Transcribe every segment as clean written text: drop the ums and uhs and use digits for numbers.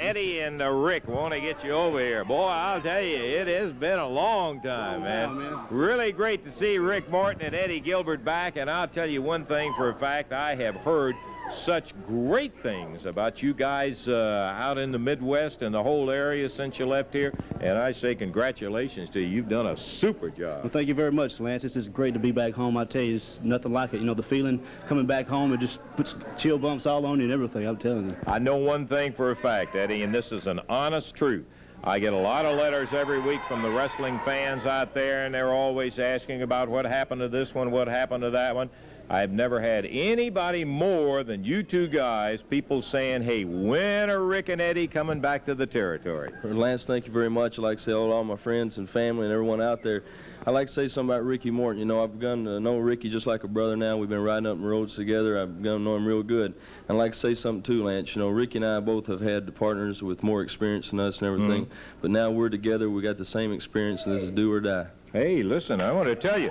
Eddie and Rick want to get you over here. Boy, I'll tell you, it has been a long time, man. Really great to see Rick Morton and Eddie Gilbert back, and I'll tell you one thing for a fact. I have heard such great things about you guys out in the Midwest and the whole area since you left here, and I say congratulations to you. You've done a super job. Well, thank you very much, Lance. It's just great to be back home. I tell you, it's nothing like it. You know, the feeling coming back home, it just puts chill bumps all on you and everything, I'm telling you. I know one thing for a fact, Eddie, and this is an honest truth. I get a lot of letters every week from the wrestling fans out there, and they're always asking about what happened to this one, what happened to that one. I've never had anybody more than you two guys, people saying, hey, when are Rick and Eddie coming back to the territory? Lance, thank you very much. I'd like to say hello to all my friends and family and everyone out there. I'd like to say something about Ricky Morton. You know, I've begun to know Ricky just like a brother now. We've been riding up the roads together. I've begun to know him real good. I'd like to say something too, Lance. You know, Ricky and I both have had partners with more experience than us and everything. But now we're together. We got the same experience, and this is do or die. Hey, listen, I want to tell you,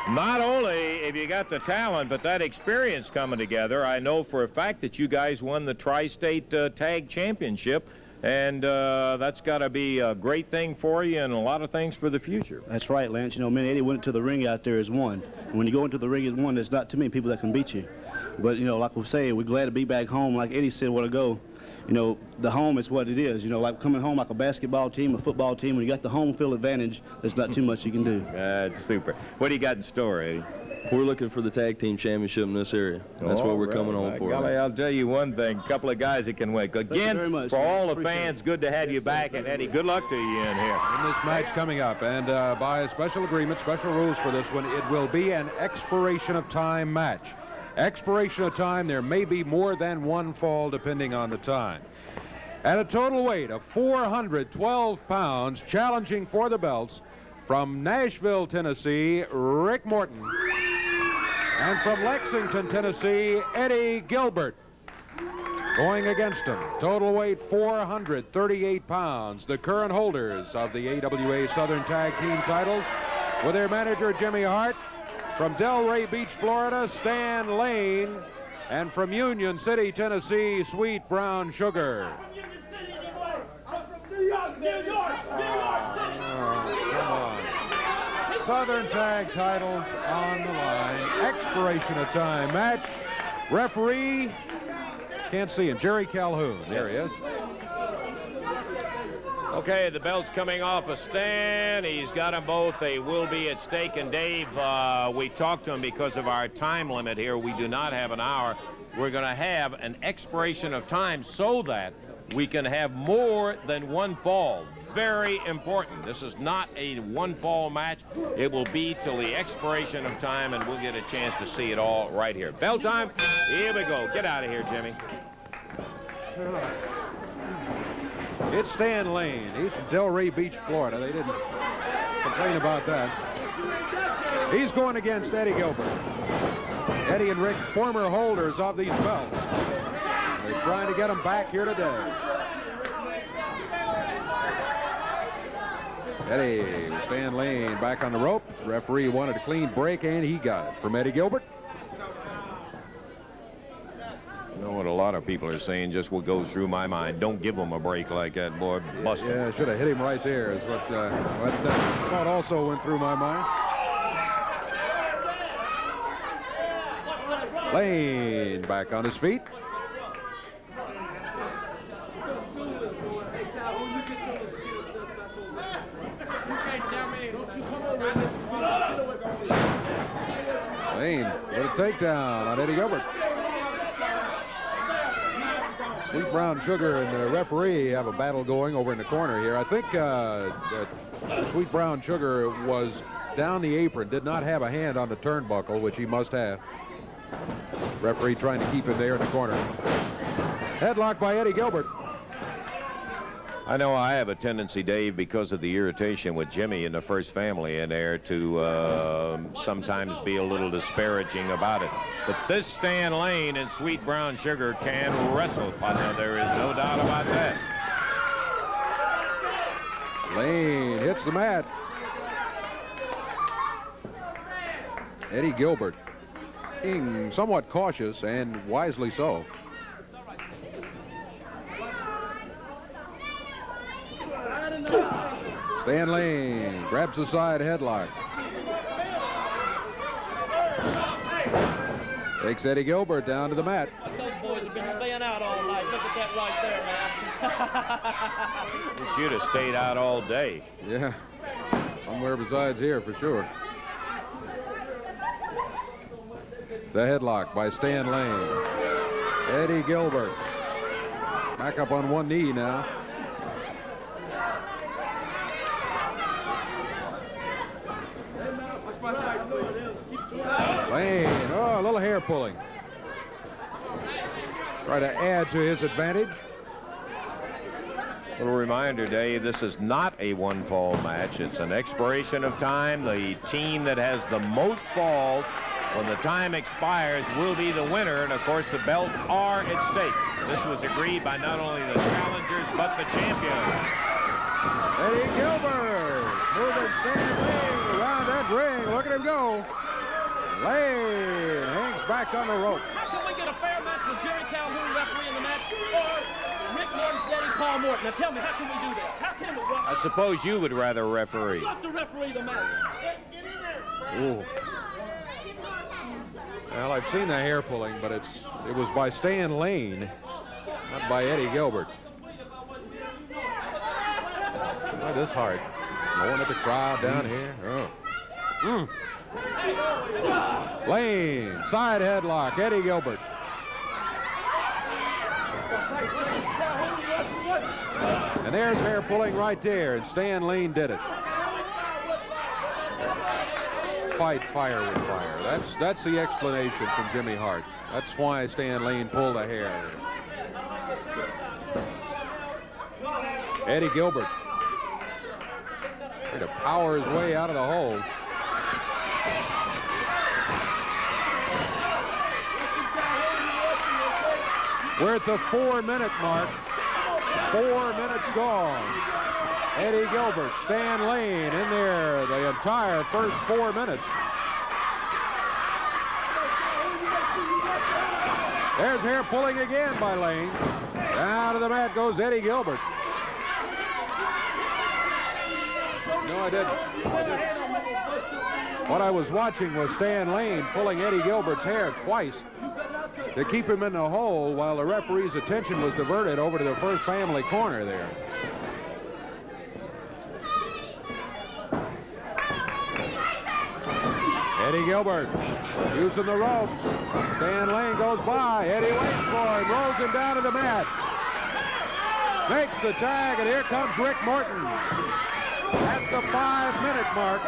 not only have you got the talent, but that experience coming together. I know for a fact that you guys won the Tri-State Tag Championship, and that's got to be a great thing for you and a lot of things for the future. That's right, Lance. You know, me and Eddie went to the ring out there as one. And when you go into the ring as one, there's not too many people that can beat you. But, you know, like we say, we're glad to be back home. Like Eddie said a while ago, you know, the home is what it is. You know, like coming home like a basketball team, a football team, when you got the home field advantage, there's not too much you can do. That's super. What do you got in store, Eddie? We're looking for the tag team championship in this area. That's what we're coming home for. Golly, I'll tell you one thing, a couple of guys that can win. Again, for all the fans, good to have you back, and Eddie, good luck to you in here. In this match coming up, and by a special agreement, special rules for this one, it will be an expiration of time match. Expiration of time, there may be more than one fall depending on the time. At a total weight of 412 pounds, challenging for the belts, from Nashville, Tennessee, Rick Morton. And from Lexington, Tennessee, Eddie Gilbert. Going against him, total weight 438 pounds, the current holders of the AWA Southern Tag Team titles, with their manager, Jimmy Hart. From Delray Beach, Florida, Stan Lane. And from Union City, Tennessee, Sweet Brown Sugar. Come on. Southern Tag titles on the line. Expiration of time match. Referee, can't see him, Jerry Calhoun. There he is. Okay, the belt's coming off a stand. He's got them both. They will be at stake. And Dave, we talked to him because of our time limit here. We do not have an hour. We're going to have an expiration of time so that we can have more than one fall. Very important. This is not a one-fall match. It will be till the expiration of time, and we'll get a chance to see it all right here. Bell time. Here we go. Get out of here, Jimmy. It's Stan Lane. He's from Delray Beach, Florida. They didn't complain about that. He's going against Eddie Gilbert. Eddie and Rick, former holders of these belts. They're trying to get them back here today. Eddie, Stan Lane back on the ropes. Referee wanted a clean break, and he got it from Eddie Gilbert. You know what a lot of people are saying, just what goes through my mind. Don't give him a break like that, boy. Bust him. Yeah, should have hit him right there is what thought also went through my mind. Lane back on his feet. Lane with a takedown on Eddie Gilbert. Sweet Brown Sugar and the referee have a battle going over in the corner here. I think Sweet Brown Sugar was down the apron, did not have a hand on the turnbuckle, which he must have. Referee trying to keep him there in the corner. Headlock by Eddie Gilbert. I know I have a tendency, Dave, because of the irritation with Jimmy and the first family in there, to sometimes be a little disparaging about it. But this Stan Lane and Sweet Brown Sugar can wrestle, partner. There is no doubt about that. Lane hits the mat. Eddie Gilbert being somewhat cautious, and wisely so. Stan Lane grabs the side headlock. Takes Eddie Gilbert down to the mat. Those boys have been staying out all night. Look at that right there, man. He should have stayed out all day. Yeah, somewhere besides here for sure. The headlock by Stan Lane. Eddie Gilbert back up on one knee now. Lane, oh, a little hair pulling. Try to add to his advantage. Little reminder, Dave, this is not a one-fall match. It's an expiration of time. The team that has the most falls when the time expires will be the winner, and of course the belts are at stake. This was agreed by not only the challengers but the champions. Eddie Gilbert moving Stan Lane around that ring. Look at him go. Lane hangs back on the rope. How can we get a fair match with Jerry Calhoun refereeing the match or Rick Morton's daddy Paul Morton? Now tell me, how can we do that? How can we, Russ? I suppose you would rather referee. I'd love to referee the match. Ooh. Well, I've seen the hair pulling, but it was by Stan Lane, not by Eddie Gilbert. Look at this Hart. Going at the crowd down here. Oh. Lane, side headlock, Eddie Gilbert. And there's hair pulling right there, and Stan Lane did it. Fight fire with fire. That's the explanation from Jimmy Hart. That's why Stan Lane pulled the hair. Eddie Gilbert trying to power his way out of the hole. We're at the 4-minute mark. 4 minutes gone. Eddie Gilbert, Stan Lane in there the entire first 4 minutes. There's hair pulling again by Lane. Down to the mat goes Eddie Gilbert. No, I didn't. What I was watching was Stan Lane pulling Eddie Gilbert's hair twice to keep him in the hole while the referee's attention was diverted over to the first family corner there. Eddie Gilbert using the ropes. Stan Lane goes by. Eddie waits for him, rolls him down to the mat. Makes the tag, and here comes Rick Morton at the 5-minute mark.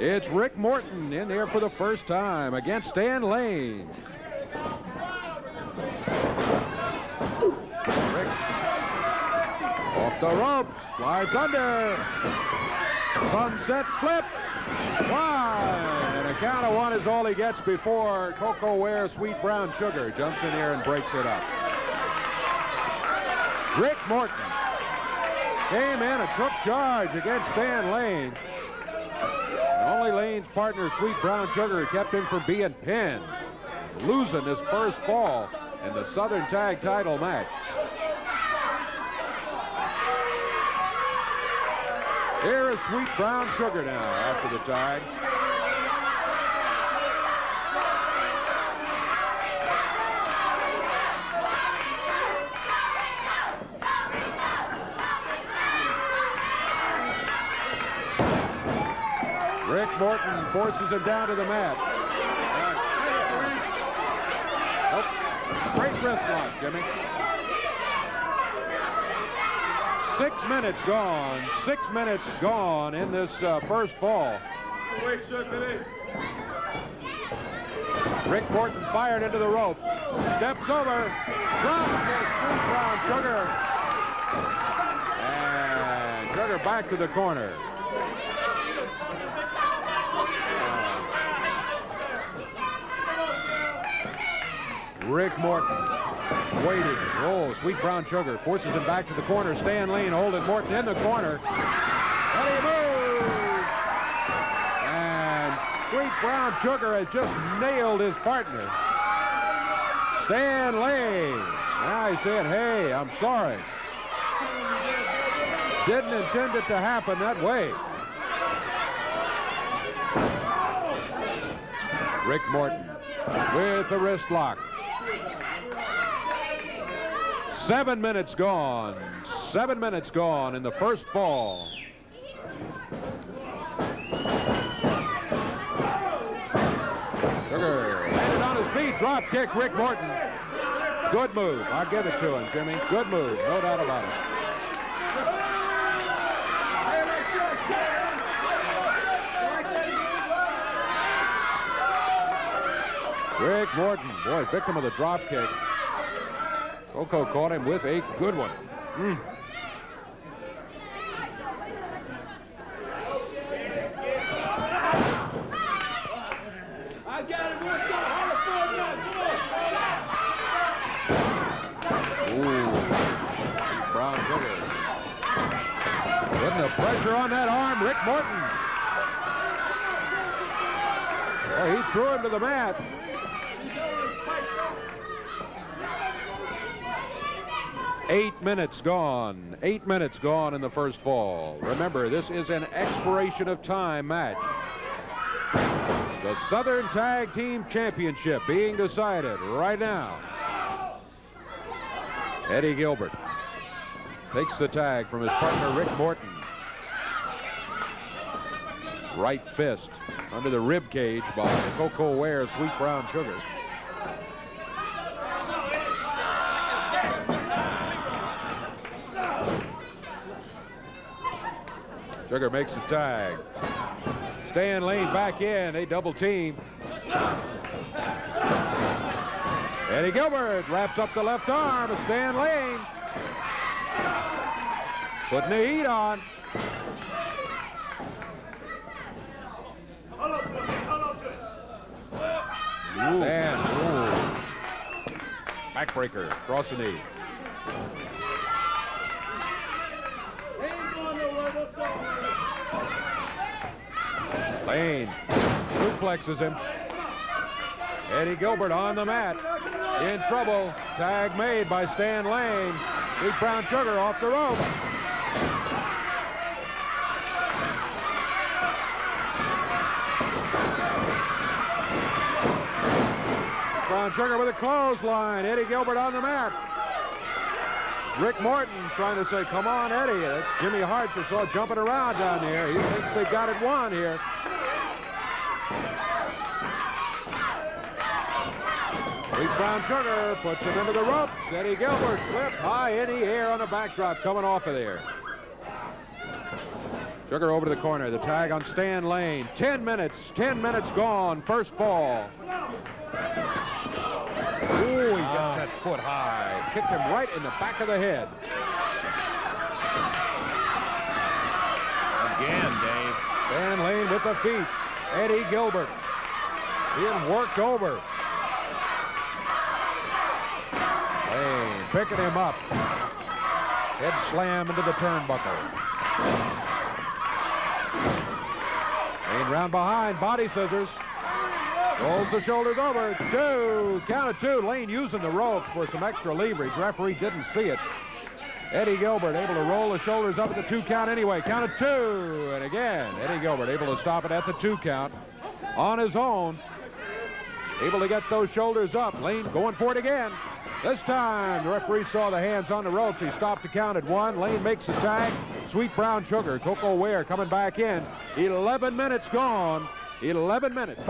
It's Rick Morton in there for the first time against Stan Lane. Rick off the ropes, slides under. Sunset flip. One. And a count of one is all he gets before Cocoa Ware Sweet Brown Sugar jumps in here and breaks it up. Rick Morton came in and took charge against Stan Lane. Only Lane's partner, Sweet Brown Sugar, kept him from being pinned, losing his first fall in the Southern Tag Title match. Here is Sweet Brown Sugar now after the tag. Rick Morton forces him down to the mat. Nope. Straight wrist lock, Jimmy. 6 minutes gone. 6 minutes gone in this first fall. Rick Morton fired into the ropes. Steps over. Dropped it. Sweet Brown Sugar. And Sugar back to the corner. Rick Morton waiting. Oh, Sweet Brown Sugar forces him back to the corner. Stan Lane holding Morton in the corner. And he moves. And Sweet Brown Sugar has just nailed his partner. Stan Lane. Now he's saying, hey, I'm sorry. Didn't intend it to happen that way. Rick Morton with the wrist lock. 7 minutes gone. 7 minutes gone in the first fall. Sugar landed on his feet. Drop kick, Rick Morton. Good move. I'll give it to him, Jimmy. Good move. No doubt about it. Rick Morton, boy, victim of the drop kick. Coco caught him with a good one. I got it. We're so hard for it now. Ooh, Brown Sugar. Putting the pressure on that arm, Rick Morton. Well, he threw him to the mat. 8 minutes gone. 8 minutes gone in the first fall. Remember, this is an expiration of time match. The Southern Tag Team Championship being decided right now. Eddie Gilbert takes the tag from his partner Rick Morton. Right fist under the rib cage by Coco Ware's Sweet Brown Sugar. Sugar makes the tag. Stan Lane back in. They double team. Eddie Gilbert wraps up the left arm of Stan Lane. Putting the heat on. Stan. Ooh. Backbreaker across the knee. Lane suplexes him. Eddie Gilbert on the mat. In trouble. Tag made by Stan Lane. Sweet Brown Sugar off the rope. Brown Sugar with a clothesline. Eddie Gilbert on the mat. Rick Morton trying to say, come on, Eddie. Jimmy Hart just saw jumping around down there. He thinks they got it won here. Sweet Brown Sugar puts him into the ropes. Eddie Gilbert flipped high in the air on a backdrop coming off of there. Sugar over to the corner. The tag on Stan Lane. 10 minutes gone. First fall. Ooh, he gets that foot high. Kicked him right in the back of the head. Again, Dave. Stan Lane with the feet. Eddie Gilbert being worked over. Lane picking him up. Head slam into the turnbuckle. Lane round behind, body scissors. Rolls the shoulders over. 2, count of 2. Lane using the ropes for some extra leverage. Referee didn't see it. Eddie Gilbert able to roll the shoulders up at the 2 count anyway. Count of 2. And again, Eddie Gilbert able to stop it at the 2 count on his own. Able to get those shoulders up. Lane going for it again. This time, the referee saw the hands on the ropes. He stopped the count at 1. Lane makes the tag. Sweet Brown Sugar, Coco Ware coming back in. 11 minutes gone. 11 minutes.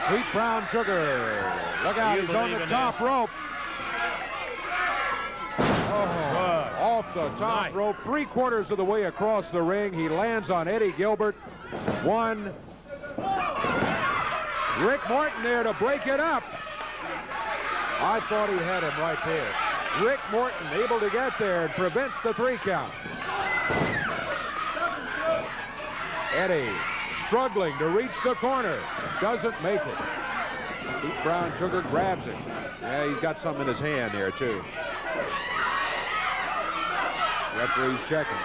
Sweet Brown Sugar. Look out, he's on the top rope. Oh, off the top rope, 3/4 of the way across the ring. He lands on Eddie Gilbert. 1. Rick Morton there to break it up. I thought he had him right there. Rick Morton able to get there and prevent the 3 count. Eddie struggling to reach the corner. Doesn't make it. Sweet Brown Sugar grabs it. Yeah, he's got something in his hand there, too. Referee's checking.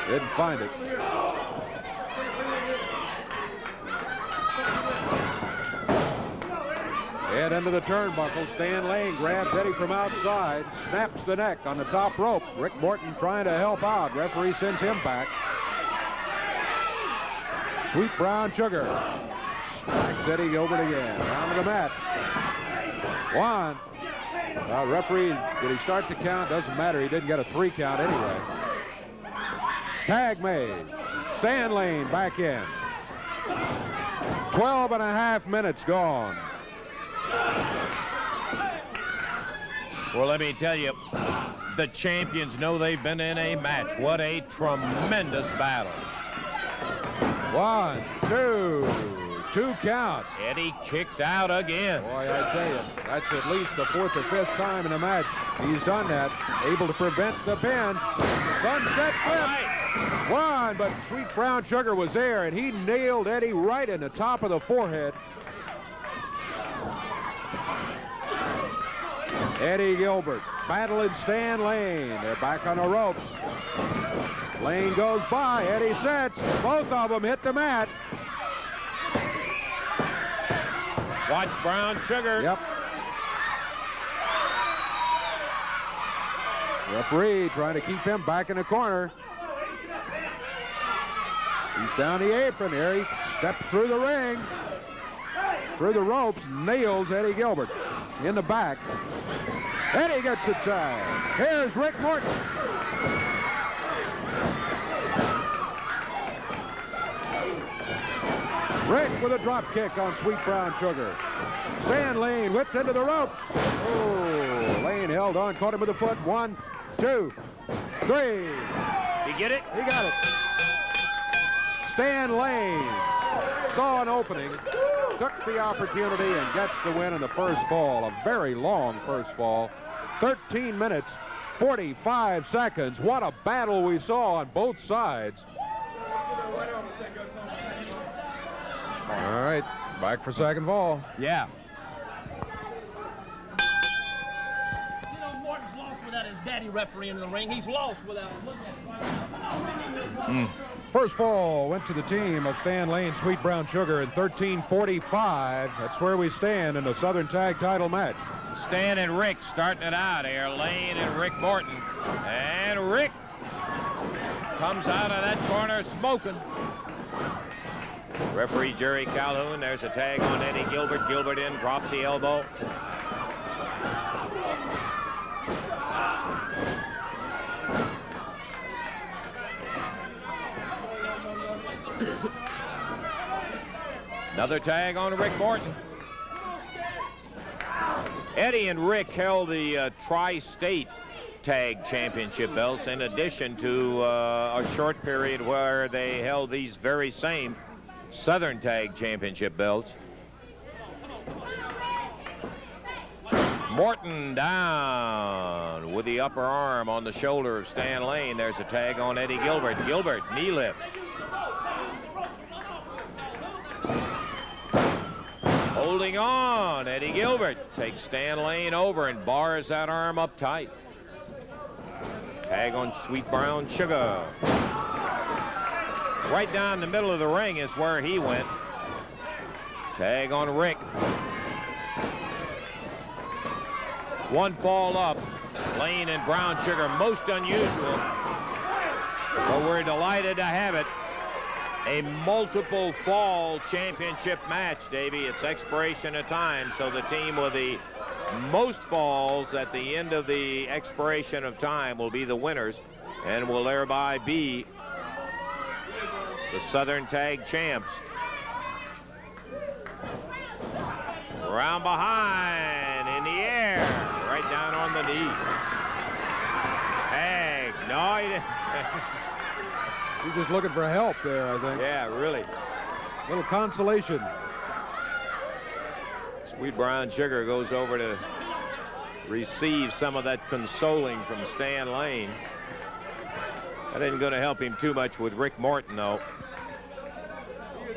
Didn't find it. Head into the turnbuckle. Stan Lane grabs Eddie from outside, snaps the neck on the top rope. Rick Morton trying to help out. Referee sends him back. Sweet Brown Sugar smacks Eddie Gilbert again. Down to the mat. One. Referee, did he start the count? Doesn't matter. He didn't get a 3 count anyway. Tag made. Stan Lane back in. 12.5 minutes gone. Well, let me tell you, the champions know they've been in a match. What a tremendous battle. 1, 2 count. Eddie kicked out again. Boy, I tell you, that's at least the 4th or 5th time in a match he's done that. Able to prevent the pin. Sunset flip. Right. One, but Sweet Brown Sugar was there, and he nailed Eddie right in the top of the forehead. Eddie Gilbert battling Stan Lane. They're back on the ropes. Lane goes by. Eddie sets. Both of them hit the mat. Watch Brown Sugar. Yep. Referee trying to keep him back in the corner. He's down the apron here. He steps through the ring. Through the ropes. Nails Eddie Gilbert in the back. Eddie gets the tag. Here's Rick Morton. Rick with a drop kick on Sweet Brown Sugar. Stan Lane whipped into the ropes. Oh, Lane held on, caught him with a foot. 1, 2, 3. You get it? He got it. Stan Lane saw an opening, took the opportunity, and gets the win in the first fall. A very long first fall. 13 minutes, 45 seconds. What a battle we saw on both sides. All right, back for second fall. Yeah. You know, Morton's lost without his daddy refereeing in the ring. He's lost without him. Look at him. First fall went to the team of Stan Lane, Sweet Brown Sugar in 13:45. That's where we stand in the Southern Tag Title match. Stan and Rick starting it out here. Lane and Rick Morton. And Rick comes out of that corner smoking. Referee Jerry Calhoun. There's a tag on Eddie Gilbert. Gilbert in, drops the elbow. Another tag on Rick Morton. Eddie and Rick held the Tri-State Tag Championship belts in addition to a short period where they held these very same Southern Tag Championship belts. Morton down with the upper arm on the shoulder of Stan Lane. There's a tag on Eddie Gilbert. Gilbert, knee lift. Holding on, Eddie Gilbert takes Stan Lane over and bars that arm up tight. Tag on Sweet Brown Sugar. Right down the middle of the ring is where he went. Tag on Rick. One fall up. Lane and Brown Sugar, most unusual. But we're delighted to have it. A multiple fall championship match, Davey. It's expiration of time, so the team with the most falls at the end of the expiration of time will be the winners and will thereby be the Southern Tag Champs. Around behind, in the air, right down on the knee. Tag. No, he didn't tag. He's just looking for help there, I think. Yeah, really. Little consolation. Sweet Brown Sugar goes over to receive some of that consoling from Stan Lane. That isn't going to help him too much with Rick Morton, though,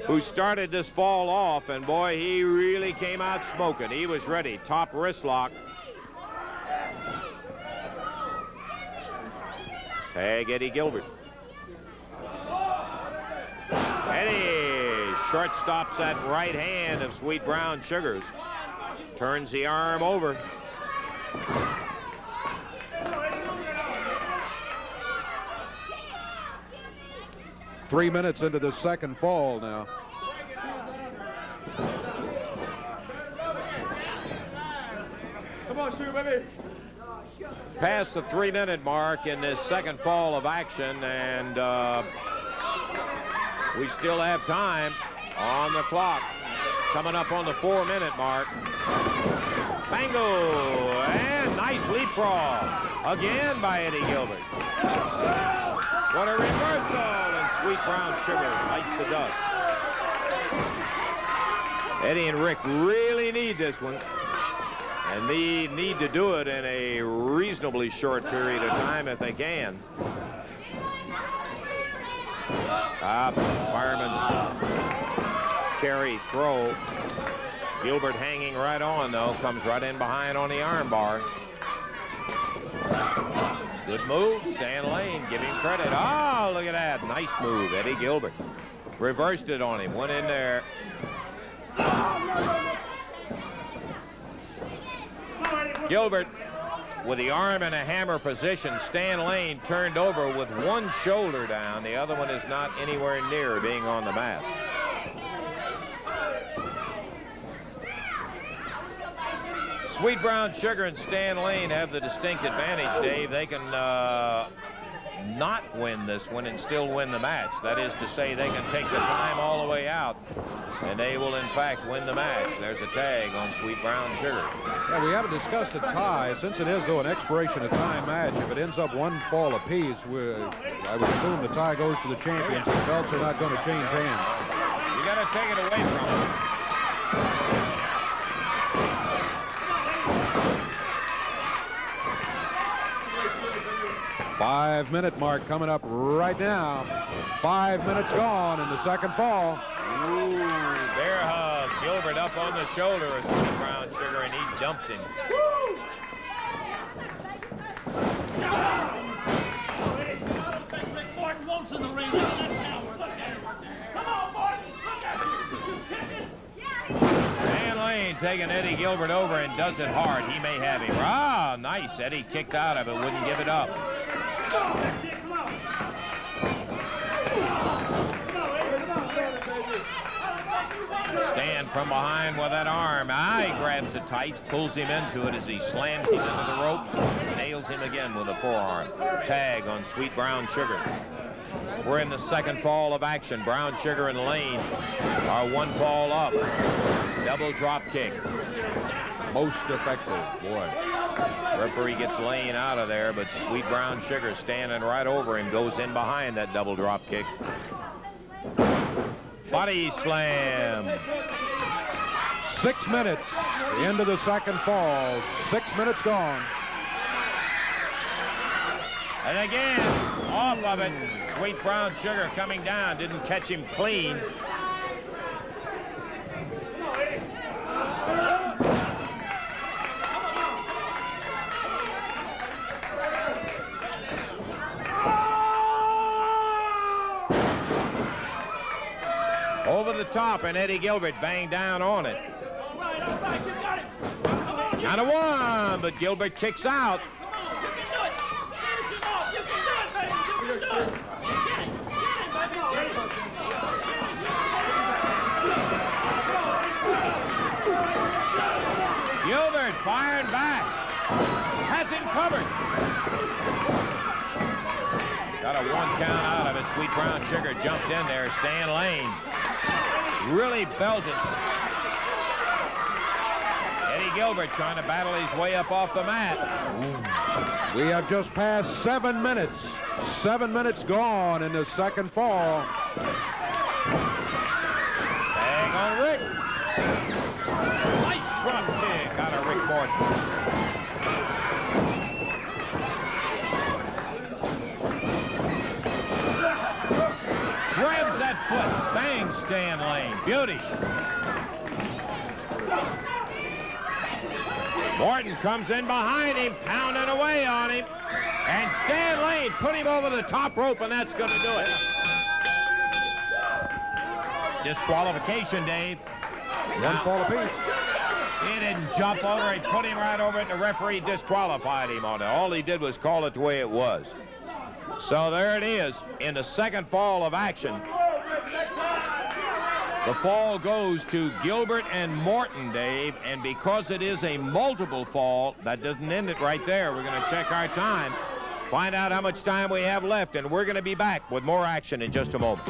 who started this fall off, and boy, he really came out smoking. He was ready. Top wrist lock. Tag Eddie Gilbert. Eddie short stops that right hand of Sweet Brown Sugar's. turns the arm over. Three minutes into the second fall now. Come on, shoot, baby. Past the 3-minute mark in this second fall of action, and we still have time on the clock. Coming up on the 4-minute mark. Bango! And nice leapfrog. Again by Eddie Gilbert. What a reversal! And Sweet Brown Sugar bites the dust. Eddie and Rick really need this one. And they need to do it in a reasonably short period of time if they can. Fireman's carry throw. Gilbert hanging right on, though. Comes right in behind on the arm bar. Good move. Stan Lane, give him credit. Oh, look at that. Nice move. Eddie Gilbert reversed it on him. Went in there. Gilbert with the arm in a hammer position. Stan Lane turned over with one shoulder down. The other one is not anywhere near being on the mat. Sweet Brown Sugar and Stan Lane have the distinct advantage, Dave. They can not win this one and still win the match. That is to say, they can take the time all the way out, and they will, in fact, win the match. There's a tag on Sweet Brown Sugar. Yeah, we haven't discussed a tie. Since it is, though, an expiration of time match, if it ends up one fall apiece, I would assume the tie goes to the champions. The belts are not going to change hands. You got to take it away from them. 5-minute mark coming up right now. 5 minutes gone in the second fall. Ooh, bear hug. Gilbert up on the shoulder of Sweet Brown Sugar, and he dumps him. Morton won't in the ring. Come on, Morton. Look at you. Stan Lane taking Eddie Gilbert over and does it hard. He may have him. Ah, nice. Eddie kicked out of it, wouldn't give it up. Stan from behind with that arm. He grabs the tights, pulls him into it as he slams him into the ropes, nails him again with a forearm. Tag on Sweet Brown Sugar. We're in the second fall of action. Brown Sugar and Lane are one fall up. Double drop kick. Most effective, boy. Referee gets Lane out of there, but Sweet Brown Sugar standing right over him, goes in behind that double drop kick. Body slam. 6 minutes, the end of the second fall. 6 minutes gone. And again, off of it. Sweet Brown Sugar coming down, didn't catch him clean. Over the top, and Eddie Gilbert banged down on it. All right, you got it. Come on, Count of one, but Gilbert kicks out. you can do it. Finish him off. You can do it, baby. You can do it. Get it, baby. Gilbert firing back. Has him covered. Got a 1 count out of it. Sweet Brown Sugar jumped in there. Stan Lane really belted. Eddie Gilbert trying to battle his way up off the mat. We have just passed 7 minutes. 7 minutes gone in the second fall. Tag on Rick. Nice drop kick out of Rick Morton. Grabs that foot. Bang, Stan Lane. Beauty. Morton comes in behind him, pounding away on him. And Stan Lane put him over the top rope, and that's going to do it. Disqualification, Dave. One fall apiece. He didn't jump over. He put him right over it, and the referee disqualified him on it. All he did was call it the way it was. So there it is in the second fall of action. The fall goes to Gilbert and Morton, Dave, and because it is a multiple fall, that doesn't end it right there. We're going to check our time, find out how much time we have left, and we're going to be back with more action in just a moment.